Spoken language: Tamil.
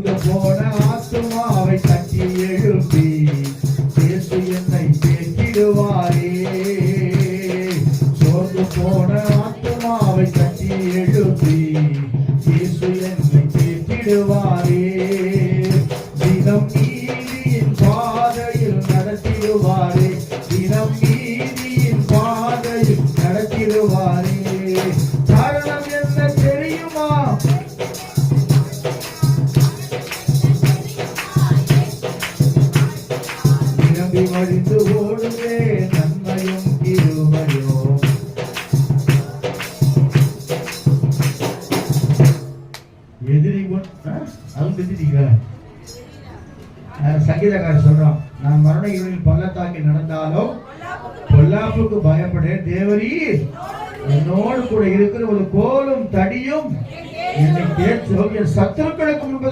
சோர்ந்து போன ஆத்துமாவை தட்டி எழுப்பி இயேசு என்னை தேற்றிடுவாரே. சோர்ந்து போன ஆத்துமாவை தட்டி எழுப்பி இயேசு என்னை தேற்றிடுவாரே. தினம் நீதியின் பாதையில் நடத்திடுவாரே. தினம் நீதியின் பாதையில் நடத்திடுவாரே. காரணம் என்ன தெரியுமா? நிரம்பி வழிந்து ஓடுவே நன்மையும் கிருபையோ. எதிரி சங்கீதக்காரர் சொல்றான், நான் மரண இருளில் பள்ளத்தாக்கில் நடந்தாலும் பொல்லாப்புக்கு பயப்படேன், தேவரீர் என்னோடு கூட இருக்கிற ஒரு கோலும் தடியும் என்னை தேற்றும். என் சத்துருக்களுக்கு முன்பதாக